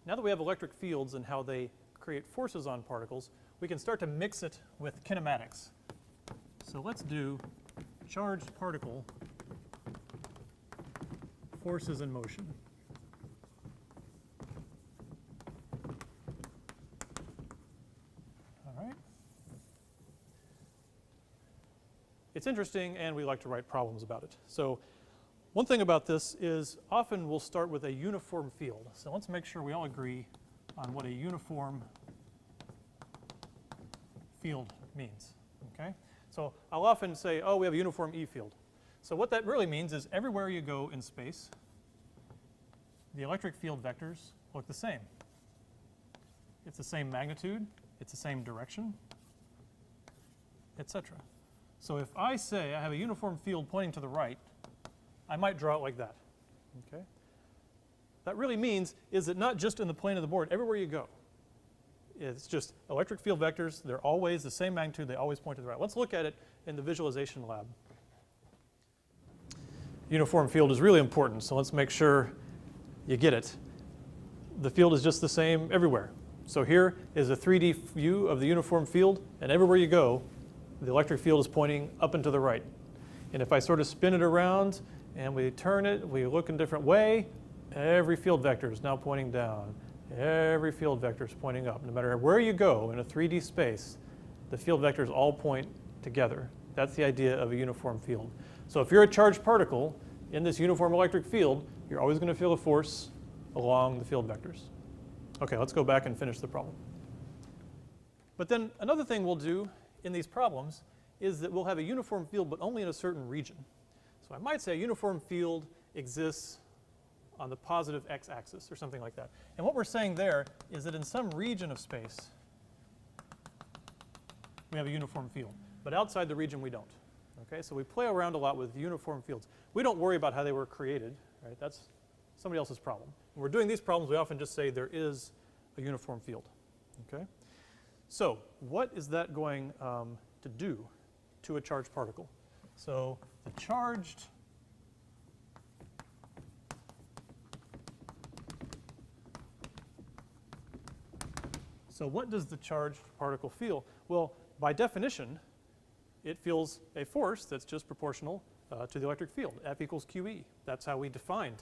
now that we have electric fields and how they create forces on particles, we can start to mix it with kinematics. So let's do charged particle forces in motion. All right. It's interesting, and we like to write problems about it. So one thing about this is often we'll start with a uniform field. So let's make sure we all agree on what a uniform field means. Okay? So I'll often say, oh, we have a uniform E field. So what that really means is everywhere you go in space, the electric field vectors look the same. It's the same magnitude, it's the same direction, etc. So if I say I have a uniform field pointing to the right, I might draw it like that. Okay? That really means is that not just in the plane of the board, everywhere you go. It's just electric field vectors, they're always the same magnitude, they always point to the right. Let's look at it in the visualization lab. Uniform field is really important, so let's make sure you get it. The field is just the same everywhere. So here is a 3D view of the uniform field, and everywhere you go, the electric field is pointing up and to the right. And if I sort of spin it around and we turn it, we look in a different way, every field vector is now pointing down. Every field vector is pointing up. No matter where you go in a 3D space, the field vectors all point together. That's the idea of a uniform field. So if you're a charged particle in this uniform electric field, you're always going to feel a force along the field vectors. Okay, let's go back and finish the problem. But then another thing we'll do in these problems is that we'll have a uniform field, but only in a certain region. So I might say a uniform field exists on the positive x-axis or something like that. And what we're saying there is that in some region of space, we have a uniform field, but outside the region we don't. Okay, so we play around a lot with uniform fields. We don't worry about how they were created, right? That's somebody else's problem. When we're doing these problems, we often just say there is a uniform field. Okay? So what is that going to do to a charged particle? So the charged So what does the charged particle feel? Well, by definition, it feels a force that's just proportional to the electric field, F equals QE. That's how we defined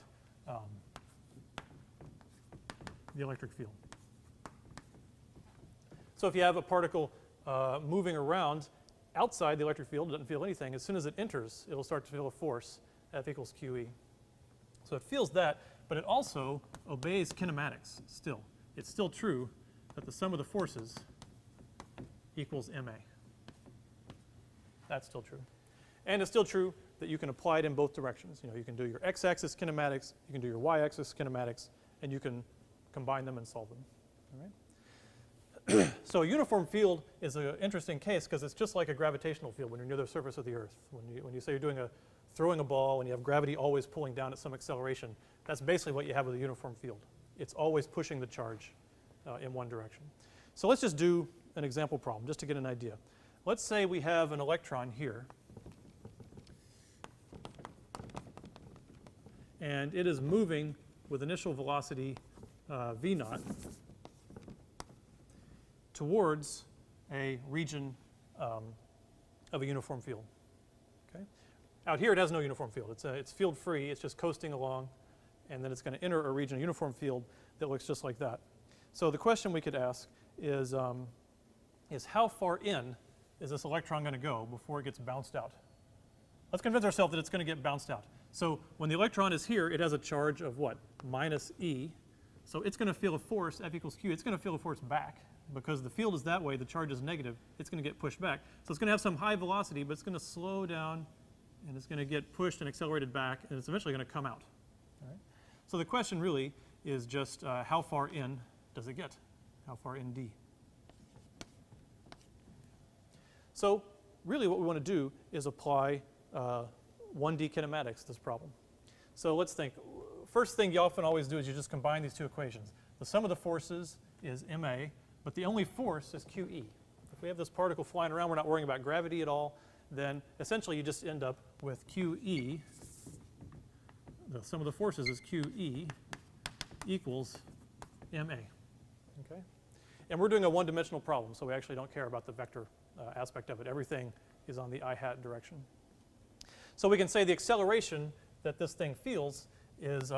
the electric field. So if you have a particle moving around outside the electric field, it doesn't feel anything. As soon as it enters, it'll start to feel a force, F equals QE. So it feels that, but it also obeys kinematics still. It's still true that the sum of the forces equals ma. That's still true. And it's still true that you can apply it in both directions. You know, you can do your x-axis kinematics, you can do your y-axis kinematics, and you can combine them and solve them. All right? So a uniform field is an interesting case because it's just like a gravitational field when you're near the surface of the Earth. When you say you're throwing a ball and you have gravity always pulling down at some acceleration, that's basically what you have with a uniform field. It's always pushing the charge in one direction. So let's just do an example problem just to get an idea. Let's say we have an electron here, and it is moving with initial velocity v naught towards a region of a uniform field. Okay? Out here it has no uniform field. It's field free. It's just coasting along, and then it's going to enter a region, a uniform field that looks just like that. So the question we could ask is how far in is this electron going to go before it gets bounced out? Let's convince ourselves that it's going to get bounced out. So when the electron is here, it has a charge of what? Minus E. So it's going to feel a force, F equals Q. It's going to feel a force back because the field is that way, the charge is negative. It's going to get pushed back. So it's going to have some high velocity, but it's going to slow down, and it's going to get pushed and accelerated back, and it's eventually going to come out. All right? So the question really is just how far in does it get? How far in D? So really what we want to do is apply 1D kinematics to this problem. So let's think. First thing you often always do is you just combine these two equations. The sum of the forces is ma, but the only force is QE. If we have this particle flying around, we're not worrying about gravity at all, then essentially you just end up with QE. The sum of the forces is QE equals MA. Okay? And we're doing a one-dimensional problem, so we actually don't care about the vector aspect of it. Everything is on the I-hat direction. So we can say the acceleration that this thing feels is,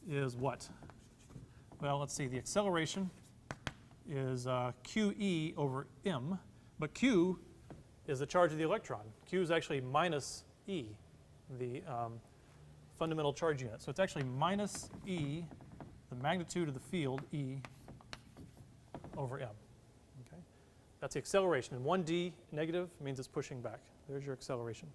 is what? Well, let's see. The acceleration is QE over m, but Q is the charge of the electron. Q is actually minus E, the fundamental charge unit. So it's actually minus E, the magnitude of the field, E, over m. Okay? That's the acceleration. And 1d negative means it's pushing back. There's your acceleration.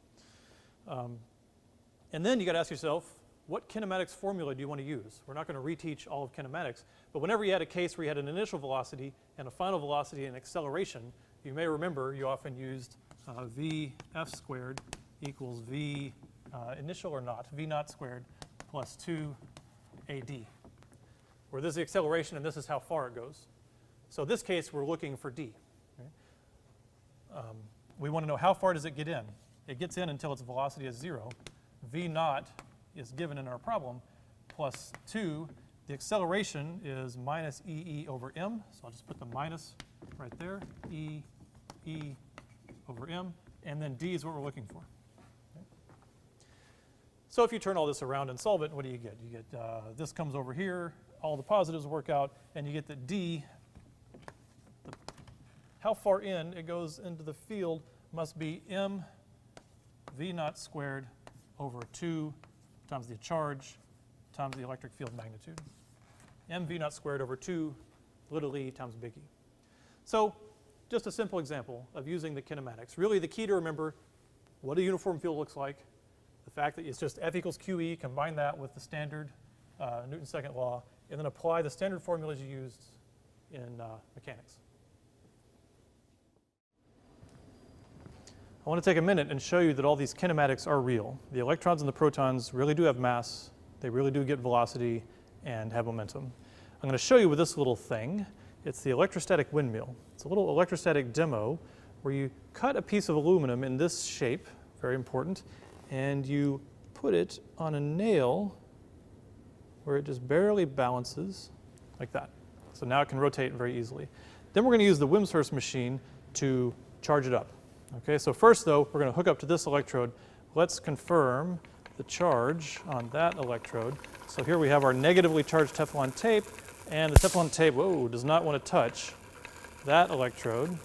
And then you got to ask yourself, what kinematics formula do you want to use? We're not going to reteach all of kinematics, but whenever you had a case where you had an initial velocity and a final velocity and acceleration, you may remember you often used Vf squared equals V initial or not, V naught squared plus 2 AD, where this is the acceleration and this is how far it goes. So in this case, we're looking for D. Okay? We want to know how far does it get in. It gets in until its velocity is 0. V naught is given in our problem, plus 2. The acceleration is minus EE over m, so I'll just put the minus right there, E over m, and then D is what we're looking for. Okay. So if you turn all this around and solve it, what do you get? You get this comes over here, all the positives work out, and you get that D, how far in it goes into the field must be m V naught squared over 2 times the charge times the electric field magnitude. M V naught squared over 2 little e times big E. So just a simple example of using the kinematics. Really the key to remember what a uniform field looks like, the fact that it's just F equals QE, combine that with the standard Newton's second law, and then apply the standard formulas you used in mechanics. I want to take a minute and show you that all these kinematics are real. The electrons and the protons really do have mass, they really do get velocity and have momentum. I'm going to show you with this little thing. It's the electrostatic windmill. It's a little electrostatic demo where you cut a piece of aluminum in this shape, very important, and you put it on a nail where it just barely balances like that. So now it can rotate very easily. Then we're going to use the Wimshurst machine to charge it up. Okay, so first though, we're going to hook up to this electrode. Let's confirm the charge on that electrode. So here we have our negatively charged Teflon tape, and the Teflon tape, does not want to touch that electrode,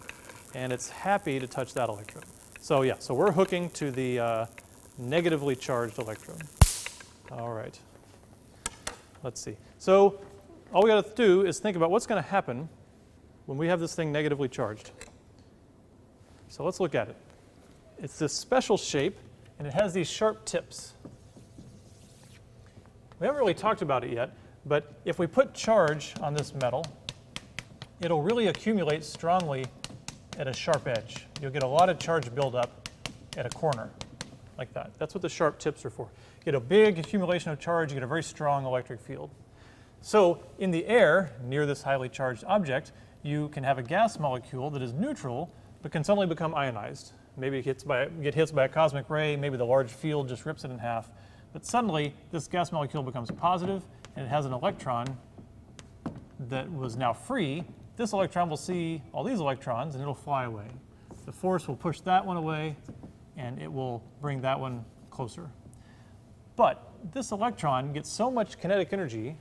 and it's happy to touch that electrode. So yeah, so we're hooking to the negatively charged electrode. All right, let's see. So all we got to do is think about what's going to happen when we have this thing negatively charged. So let's look at it. It's this special shape, and it has these sharp tips. We haven't really talked about it yet, but if we put charge on this metal, it'll really accumulate strongly at a sharp edge. You'll get a lot of charge buildup at a corner, like that. That's what the sharp tips are for. You get a big accumulation of charge, you get a very strong electric field. So in the air, near this highly charged object, you can have a gas molecule that is neutral, but can suddenly become ionized. Maybe it get hit by a cosmic ray, maybe the large field just rips it in half. But suddenly, this gas molecule becomes positive, and it has an electron that was now free. This electron will see all these electrons, and it'll fly away. The force will push that one away, and it will bring that one closer. But this electron gets so much kinetic energy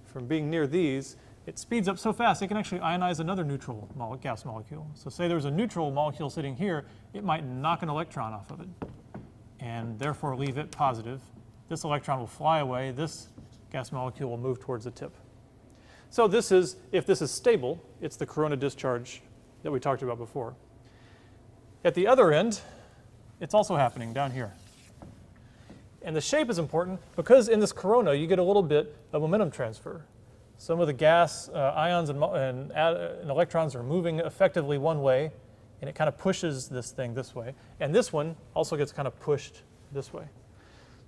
from being near these, it speeds up so fast it can actually ionize another neutral gas molecule. So say there's a neutral molecule sitting here, it might knock an electron off of it and therefore leave it positive. This electron will fly away, this gas molecule will move towards the tip. So this is, if this is stable, it's the corona discharge that we talked about before. At the other end, it's also happening down here. And the shape is important because in this corona you get a little bit of momentum transfer. Some of the gas ions and electrons are moving effectively one way, and it kind of pushes this thing this way. And this one also gets kind of pushed this way.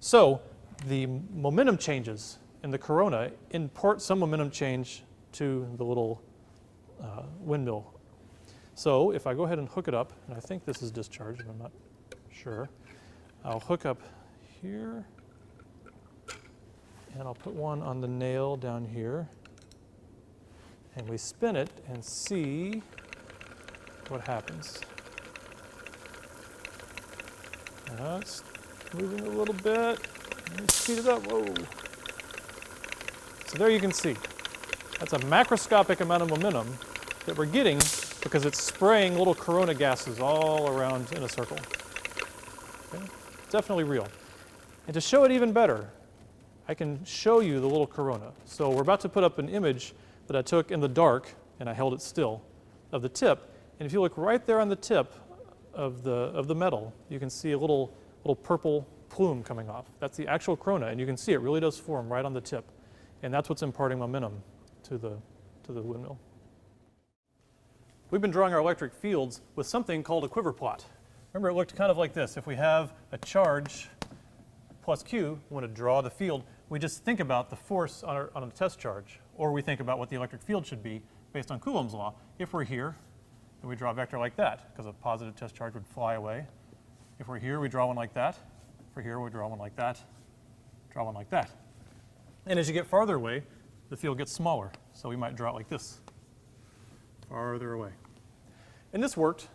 So the momentum changes in the corona import some momentum change to the little windmill. So if I go ahead and hook it up, and I think this is discharged, but I'm not sure. I'll hook up here And I'll put one on the nail down here. And we spin it and see what happens. It's moving a little bit. Let me speed it up. Whoa. So there you can see. That's a macroscopic amount of momentum that we're getting because it's spraying little corona gases all around in a circle. Okay? Definitely real. And to show it even better, I can show you the little corona. So we're about to put up an image that I took in the dark, and I held it still, of the tip. And if you look right there on the tip of the metal, you can see a little purple plume coming off. That's the actual corona, and you can see it really does form right on the tip. And that's what's imparting momentum to the windmill. We've been drawing our electric fields with something called a quiver plot. Remember, it looked kind of like this. If we have a charge plus Q, we want to draw the field, we just think about the force on a test charge, or we think about what the electric field should be based on Coulomb's law. If we're here, then we draw a vector like that, because a positive test charge would fly away. If we're here, we draw one like that. If we're here, we draw one like that, draw one like that. And as you get farther away, the field gets smaller. So we might draw it like this, farther away. And this worked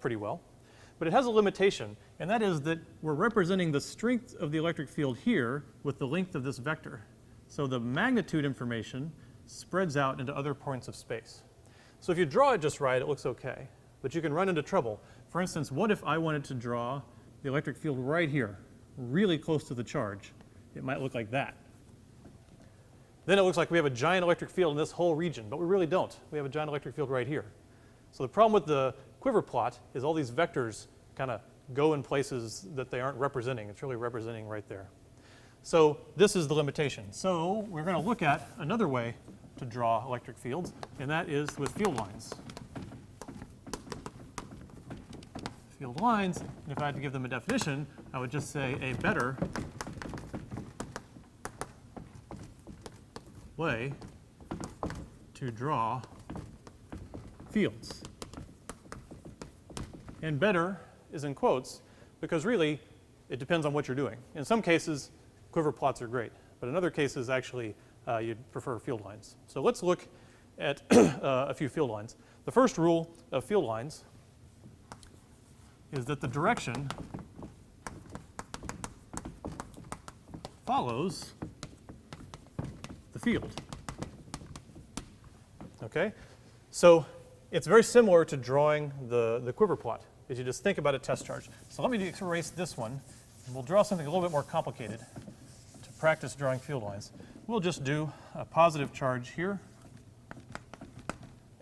pretty well. But it has a limitation, and that is that we're representing the strength of the electric field here with the length of this vector. So the magnitude information spreads out into other points of space. So if you draw it just right, it looks okay. But you can run into trouble. For instance, what if I wanted to draw the electric field right here, really close to the charge? It might look like that. Then it looks like we have a giant electric field in this whole region, but we really don't. We have a giant electric field right here. So the problem with the quiver plot is all these vectors kind of go in places that they aren't representing. It's really representing right there. So this is the limitation. So we're going to look at another way to draw electric fields, and that is with field lines. Field lines, and if I had to give them a definition, I would just say a better way to draw fields. And better is in quotes because really it depends on what you're doing. In some cases, quiver plots are great, but in other cases, actually, you'd prefer field lines. So let's look at a few field lines. The first rule of field lines is that the direction follows the field. Okay? So it's very similar to drawing the quiver plot, is you just think about a test charge. So let me erase this one, and we'll draw something a little bit more complicated to practice drawing field lines. We'll just do a positive charge here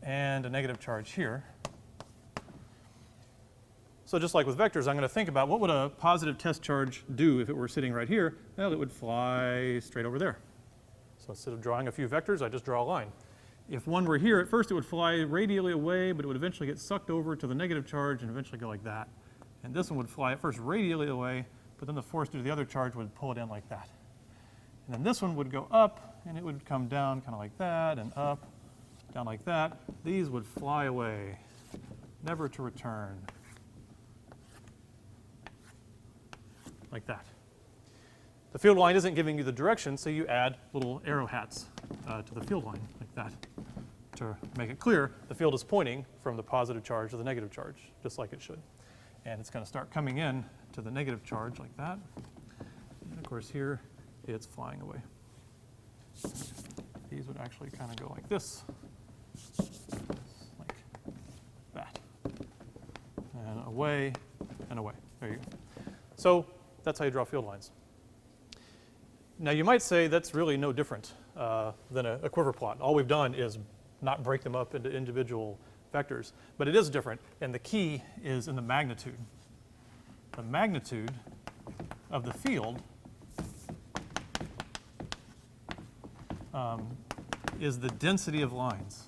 and a negative charge here. So just like with vectors, I'm going to think about what would a positive test charge do if it were sitting right here? Well, it would fly straight over there. So instead of drawing a few vectors, I just draw a line. If one were here, at first it would fly radially away, but it would eventually get sucked over to the negative charge and eventually go like that. And this one would fly at first radially away, but then the force due to the other charge would pull it in like that. And then this one would go up, and it would come down kind of like that, and up, down like that. These would fly away, never to return. Like that. The field line isn't giving you the direction, so you add little arrow hats to the field line, like that. To make it clear, the field is pointing from the positive charge to the negative charge, just like it should. And it's going to start coming in to the negative charge like that. And of course here, it's flying away. These would actually kind of go like this, like that. And away, and away. There you go. So that's how you draw field lines. Now you might say that's really no different than a quiver plot. All we've done is not break them up into individual vectors, but it is different, and the key is in the magnitude. The magnitude of the field is the density of lines.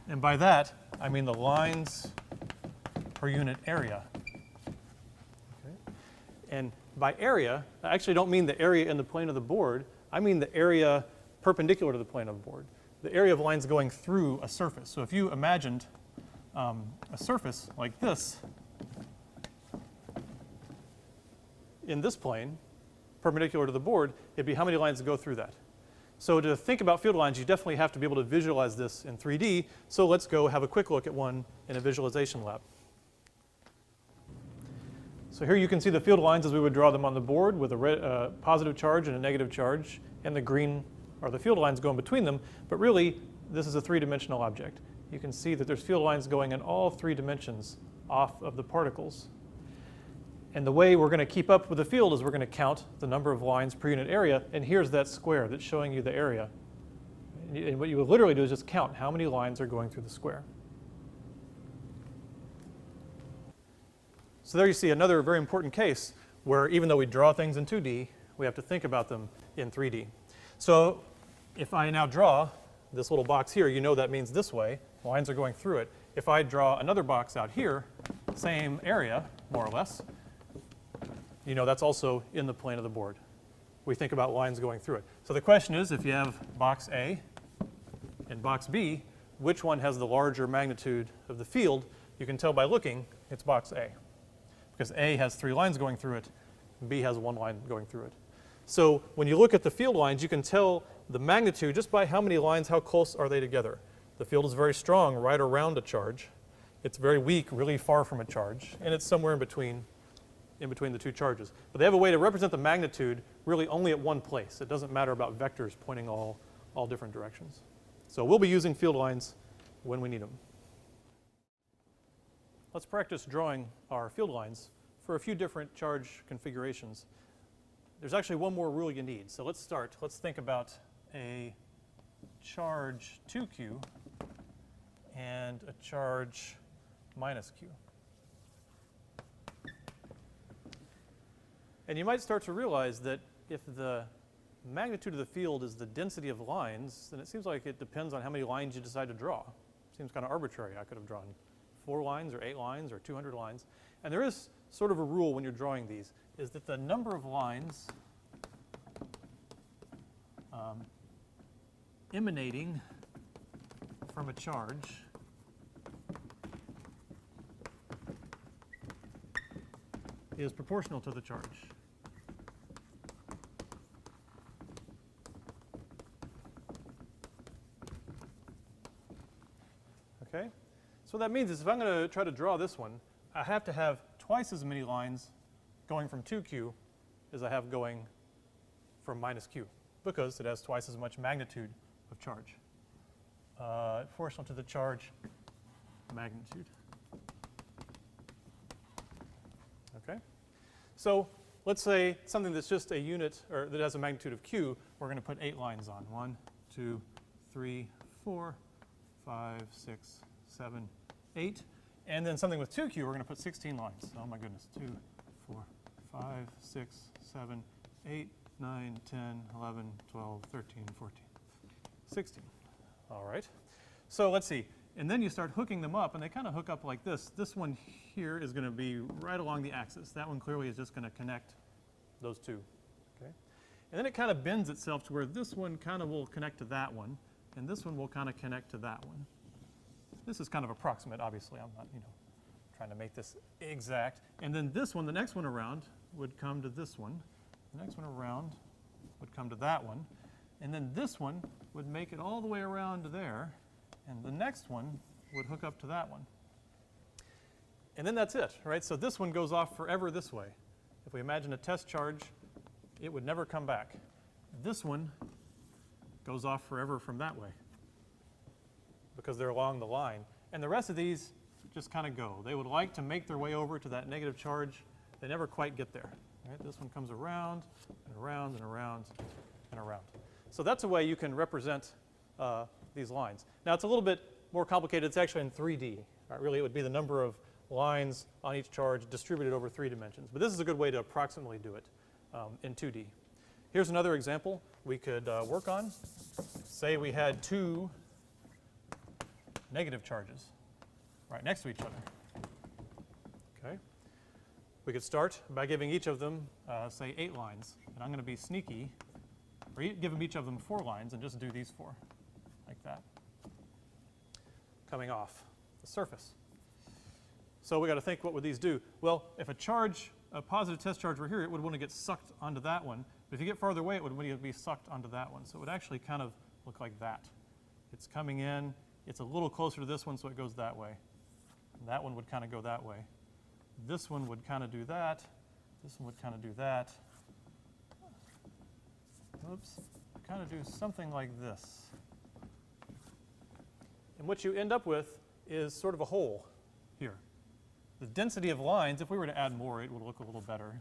And by that, I mean the lines per unit area. Okay. And by area, I actually don't mean the area in the plane of the board. I mean the area perpendicular to the plane of the board, the area of lines going through a surface. So if you imagined a surface like this, in this plane, perpendicular to the board, it'd be how many lines go through that. So to think about field lines, you definitely have to be able to visualize this in 3D. So let's go have a quick look at one in a visualization lab. So here you can see the field lines as we would draw them on the board with a positive charge and a negative charge, and the green are the field lines going between them. But really, this is a three-dimensional object. You can see that there's field lines going in all three dimensions off of the particles. And the way we're going to keep up with the field is we're going to count the number of lines per unit area, and here's that square that's showing you the area. And what you would literally do is just count how many lines are going through the square. So there you see another very important case where even though we draw things in 2D, we have to think about them in 3D. So if I now draw this little box here, you know that means this way, lines are going through it. If I draw another box out here, same area, more or less, you know that's also in the plane of the board. We think about lines going through it. So the question is, if you have box A and box B, which one has the larger magnitude of the field? You can tell by looking, it's box A. Because A has 3 lines going through it, B has 1 line going through it. So when you look at the field lines, you can tell the magnitude just by how many lines, how close are they together. The field is very strong right around a charge. It's very weak, really far from a charge, and it's somewhere in between the two charges. But they have a way to represent the magnitude really only at one place. It doesn't matter about vectors pointing all different directions. So we'll be using field lines when we need them. Let's practice drawing our field lines for a few different charge configurations. There's actually one more rule you need. So let's start. Let's think about a charge 2q and a charge minus q. And you might start to realize that if the magnitude of the field is the density of lines, then it seems like it depends on how many lines you decide to draw. Seems kind of arbitrary. I could have drawn 4 lines or 8 lines or 200 lines. And there is sort of a rule when you're drawing these, is that the number of lines emanating from a charge is proportional to the charge. Okay? So what that means is if I'm going to try to draw this one, I have to have twice as many lines going from 2q as I have going from minus q, because it has twice as much magnitude of charge. Proportional to the charge magnitude. Okay? So let's say something that's just a unit, or that has a magnitude of q, we're going to put 8 lines on. 1, 2, 3, 4, 5, 6, 7, 8. And then something with 2q, we're going to put 16 lines. Oh my goodness. 2, 4, 5, 6, 7, 8, 9, 10, 11, 12, 13, 14, 16. All right. So let's see. And then you start hooking them up, and they kind of hook up like this. This one here is going to be right along the axis. That one clearly is just going to connect those two. Okay? And then it kind of bends itself to where this one kind of will connect to that one, and this one will kind of connect to that one. This is kind of approximate, obviously. I'm not, trying to make this exact. And then this one, the next one around, would come to this one. The next one around would come to that one. And then this one would make it all the way around to there. And the next one would hook up to that one. And then that's it, right? So this one goes off forever this way. If we imagine a test charge, it would never come back. This one goes off forever from that way, because they're along the line. And the rest of these just kind of go. They would like to make their way over to that negative charge. They never quite get there. Right? This one comes around and around and around and around. So that's a way you can represent these lines. Now it's a little bit more complicated. It's actually in 3D. Right? Really, it would be the number of lines on each charge distributed over 3 dimensions. But this is a good way to approximately do it in 2D. Here's another example we could work on. Say we had 2 negative charges right next to each other. Okay. We could start by giving each of them, say, 8 lines. And I'm going to be sneaky, or give them each of them 4 lines and just do these 4, like that, coming off the surface. So we got to think, what would these do? Well, if a charge a positive test charge were here, it would want to get sucked onto that one. But if you get farther away, it would want to be sucked onto that one. So it would actually kind of look like that. It's coming in, it's a little closer to this one, so it goes that way. And that one would kind of go that way. This one would kind of do that. This one would kind of do that. Oops, kind of do something like this. And what you end up with is sort of a hole here. The density of lines, if we were to add more, it would look a little better.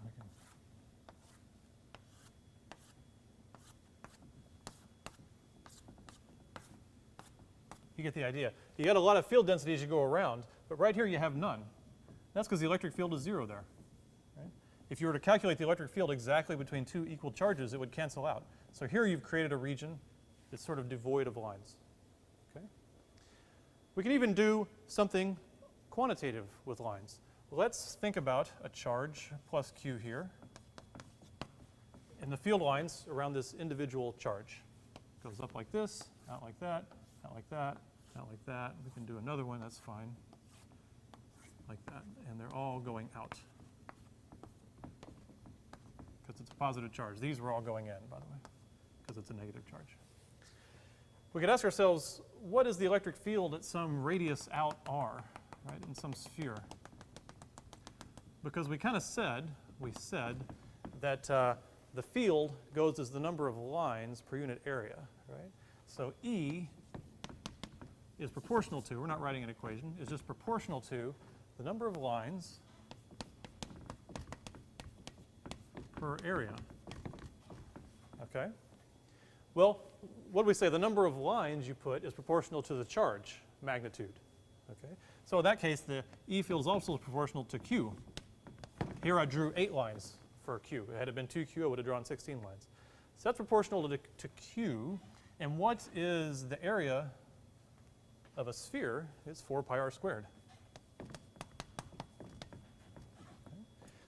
You get the idea. You got a lot of field density as you go around, but right here you have none. That's because the electric field is 0 there. Right? If you were to calculate the electric field exactly between two equal charges, it would cancel out. So here you've created a region that's sort of devoid of lines. Okay? We can even do something quantitative with lines. Let's think about a charge plus Q here, and the field lines around this individual charge. Goes up like this, out like that, out like that, out like that. We can do another one, that's fine, like that. And they're all going out because it's a positive charge. These were all going in, by the way, because it's a negative charge. We could ask ourselves, what is the electric field at some radius out r, right, in some sphere? Because we kind of said, that the field goes as the number of lines per unit area, right? So E is proportional to, we're not writing an equation, is just proportional to the number of lines per area, okay? Well, what do we say? The number of lines you put is proportional to the charge magnitude, okay? So in that case, the E field is also proportional to Q. Here I drew 8 lines for Q. Had it been 2Q, I would have drawn 16 lines. So that's proportional to Q. And what is the area of a sphere? It's 4 pi r squared. Okay.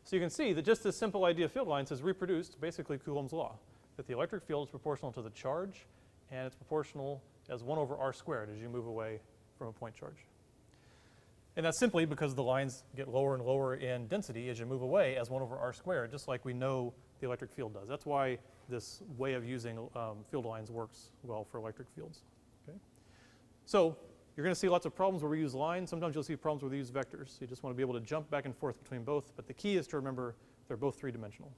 So you can see that just this simple idea of field lines has reproduced basically Coulomb's law, that the electric field is proportional to the charge, and it's proportional as 1 over r squared as you move away from a point charge. And that's simply because the lines get lower and lower in density as you move away as 1 over r squared, just like we know the electric field does. That's why this way of using field lines works well for electric fields. Okay? So you're going to see lots of problems where we use lines. Sometimes you'll see problems where we use vectors. You just want to be able to jump back and forth between both. But the key is to remember they're both 3-dimensional.